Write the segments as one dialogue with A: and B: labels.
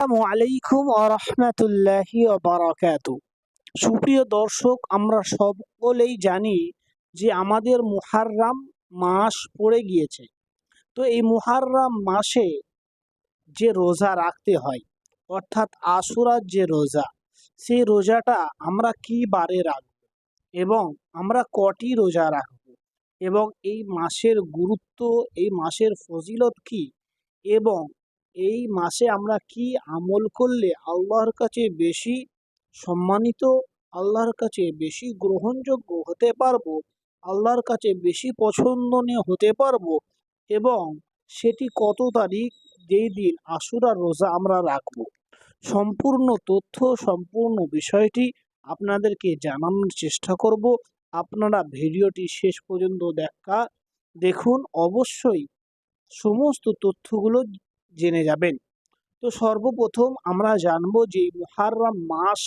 A: আসসালামু আলাইকুম ওয়া রাহমাতুল্লাহি ওয়া বারাকাতু। সুপ্রিয় দর্শক, আমরা সকলেই জানি যে আমাদের মুহাররম মাস পড়ে গিয়েছে। তো এই মুহাররম মাসে যে রোজা রাখতে হয়, অর্থাৎ আশুরার যে রোজা, সেই রোজাটা আমরা কি বারে রাখব এবং আমরা কটি রোজা রাখব এবং এই মাসের গুরুত্ব, এই মাসের ফজিলত কি এবং এই মাসে আমরা কি আমল করলে আল্লাহর কাছে বেশি সম্মানিত, আল্লাহর কাছে বেশি গ্রহণযোগ্য হতে পারবো, আল্লাহর কাছে বেশি পছন্দনীয় হতে পারবো এবং সেটি কত তারিখ, যেই দিন আশুরার রোজা আমরা রাখবো, সম্পূর্ণ তথ্য, সম্পূর্ণ বিষয়টি আপনাদেরকে জানানোর চেষ্টা করব। আপনারা ভিডিওটি শেষ পর্যন্ত দেখুন, অবশ্যই সমস্ত তথ্যগুলো জেনে যাবেন। তো সর্বপ্রথম আমরা জানব যে মুহাররম মাস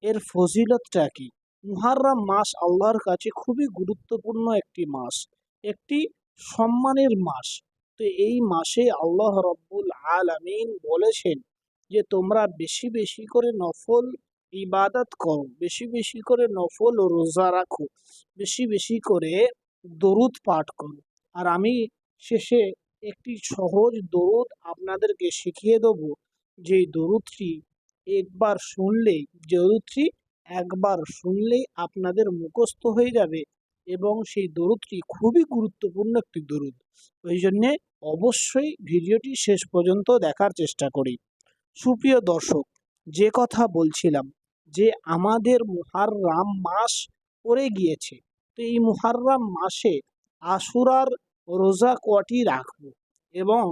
A: এর ফজিলতটা কি। মুহাররম মাস আল্লাহর কাছে খুবই গুরুত্বপূর্ণ একটি মাস, একটি সম্মানের মাস। তো এই মাসে আল্লাহ রব্বুল আলামিন বলেছেন যে তোমরা বেশি বেশি করে নফল ইবাদত করো, বেশি বেশি করে নফল রোজা রাখো, বেশি বেশি করে দরুদ পাঠ করো। আর আমি শেষে একটি সহজ দরুদ আপনাদেরকে শিখিয়ে দেব, যে দরুদটি একবার শুনলেই আপনাদের মুখস্থ হয়ে যাবে এবং সেই দরুদটি খুবই গুরুত্বপূর্ণ একটি দরুদ। ওই জন্যে অবশ্যই ভিডিওটি শেষ পর্যন্ত দেখার চেষ্টা করি। সুপ্রিয় দর্শক, যে কথা বলছিলাম যে আমাদের মুহাররম মাস পড়ে গিয়েছে, তো এই মুহাররম মাসে আশুরার রোজা কটি রাখবো এবং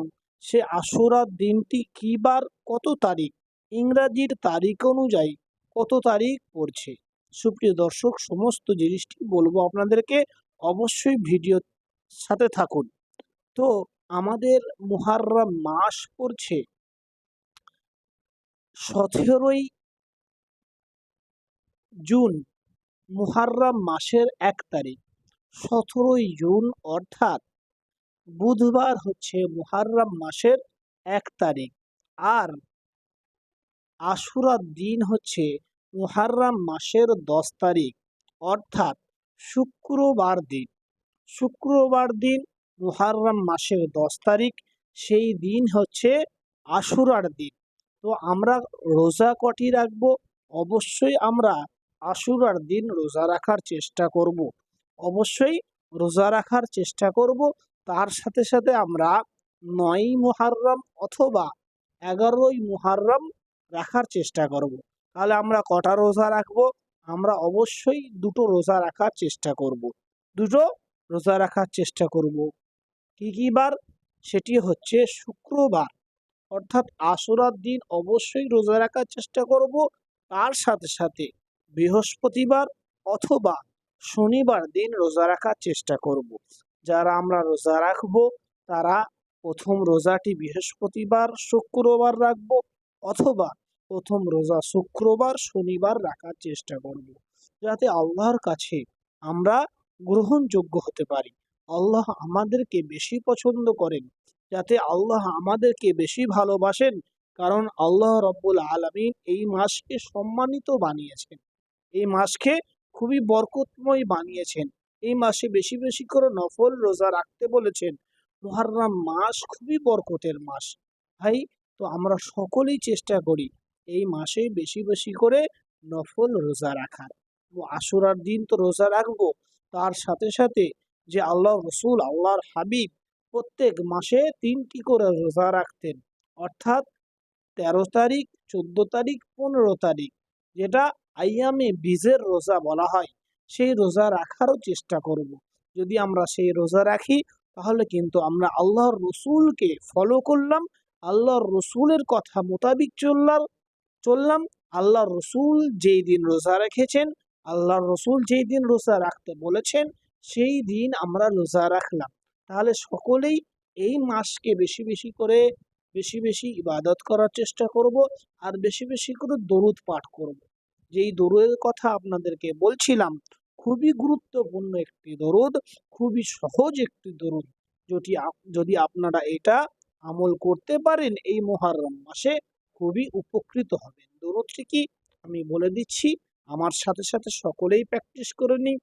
A: সে আশুরার দিনটি কী বার, কত তারিখ, ইংরাজির তারিখ অনুযায়ী কত তারিখ পড়ছে। সুপ্রিয় দর্শক, সমস্ত জিনিসটি বলবো আপনাদেরকে, অবশ্যই ভিডিওর সাথে থাকুন। তো আমাদের মুহাররম মাস পড়ছে 17ই জুন, মুহাররম মাসের 1 তারিখ। 17ই জুন অর্থাৎ বুধবার হচ্ছে মুহাররম মাসের 1 তারিখ। আর আশুরার দিন হচ্ছে মুহাররম মাসের 10 তারিখ অর্থাৎ শুক্রবার দিন। শুক্রবার দিন মুহাররম মাসের 10 তারিখ, সেই দিন হচ্ছে আশুরার দিন। তো আমরা রোজা কটি রাখবো? অবশ্যই আমরা আশুরার দিন রোজা রাখার চেষ্টা করব, অবশ্যই রোজা রাখার চেষ্টা করব। তার সাথে সাথে আমরা 9ই মুহাররম অথবা 11ই মুহাররম রাখার চেষ্টা করব। তাহলে আমরা কটা রোজা রাখবো? আমরা অবশ্যই দুটো রোজা রাখার চেষ্টা করব, দুটো রোজা রাখার চেষ্টা করব। কি কি বার? সেটি হচ্ছে শুক্রবার অর্থাৎ আশুরার দিন অবশ্যই রোজা রাখার চেষ্টা করব। তার সাথে সাথে বৃহস্পতিবার অথবা শনিবার দিন রোজা রাখার চেষ্টা করব। যারা আমরা রোজা রাখবো তারা প্রথম রোজাটি বৃহস্পতিবার শুক্রবার রাখবো অথবা প্রথম রোজা শুক্রবার শনিবার রাখার চেষ্টা করব, যাতে আল্লাহর কাছে আমরা গ্রহণযোগ্য হতে পারি, আল্লাহ আমাদেরকে বেশি পছন্দ করেন, যাতে আল্লাহ আমাদেরকে বেশি ভালোবাসেন। কারণ আল্লাহ রব্বুল আলামিন এই মাসকে সম্মানিত বানিয়েছেন, এই মাসকে খুবই বরকতময় বানিয়েছেন, এই মাসে বেশি বেশি করে নফল রোজা রাখতে বলেছেন। মুহাররম মাস খুবই বরকতের মাস ভাই। তো আমরা সকলেই চেষ্টা করি এই মাসে বেশি বেশি করে নফল রোজা রাখার। তো আশুরার দিন তো রোজা রাখবো, তার সাথে সাথে যে আল্লাহ রসুল, আল্লাহর হাবিব প্রত্যেক মাসে 3টি করে রোজা রাখতেন, অর্থাৎ 13 তারিখ, 14 তারিখ, 15 তারিখ, যেটা আইয়ামে বীজের রোজা বলা হয়, সেই রোজা রাখারও চেষ্টা করব। যদি আমরা সেই রোজা রাখি তাহলে কিন্তু আমরা আল্লাহর রসুলকে ফলো করলাম, আল্লাহর রসুলের কথা মোতাবিক চললাম। আল্লাহর রসুল যেই দিন রোজা রেখেছেন, আল্লাহর রসুল যেই দিন রোজা রাখতে বলেছেন, সেই দিন আমরা রোজা রাখলাম। তাহলে সকলেই এই মাসকে বেশি বেশি ইবাদত করার চেষ্টা করব আর বেশি বেশি করে দরুদ পাঠ করব। যেই দরুদের কথা আপনাদেরকে বলছিলাম, খুবই গুরুত্বপূর্ণ একটি দরুদ, খুবই সহজ একটি দরুদ। যদি আপনারা এটা আমল করতে পারেন এই মুহররম মাসে, খুবই উপকৃত হবেন। দরুদটি কি আমি বলে দিচ্ছি, আমার সাথে সাথে সকলেই প্র্যাকটিস করে নিই।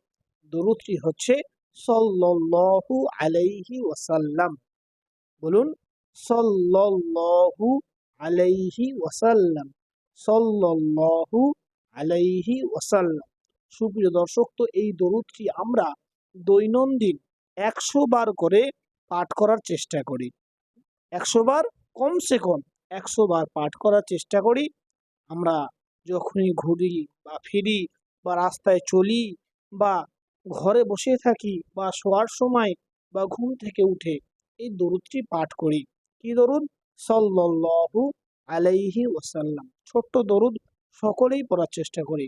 A: দরুদটি হচ্ছে সাল্লাল্লাহু আলাইহি ওয়াসাল্লাম। বলুন, সাল্লাল্লাহু আলাইহি ওয়াসাল্লাম, সাল্লাল্লাহু আলাইহি ওয়াসাল্লাম। সুপ্রিয় দর্শক, তো এই দরুদটি আমরা দৈনন্দিন ১০০ বার করে পাঠ করার চেষ্টা করি। ১০০ বার, কমসে কম ১০০ বার পাঠ করার চেষ্টা করি। আমরা যখনই ঘুরি বা ফিরি বা রাস্তায় চলি বা ঘরে বসে থাকি বা শোয়ার সময় বা ঘুম থেকে উঠে এই দরুদটি পাঠ করি। কি দরুদ? সাল্লাল্লাহু আলাইহি ওয়াসাল্লাম। ছোট্ট দরুদ, সকলেই পড়ার চেষ্টা করি।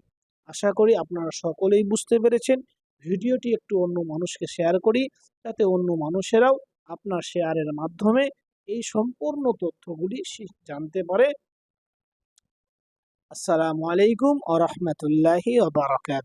A: আশা করি আপনারা সকলেই বুঝতে পেরেছেন। ভিডিওটি একটু অন্য মানুষকে শেয়ার করি, যাতে অন্য মানুষেরাও আপনার শেয়ারের মাধ্যমে এই সম্পূর্ণ তথ্যগুলি জানতে পারে। আসসালামু আলাইকুম ওয়া রাহমাতুল্লাহি ওয়া বারাকাতুহু।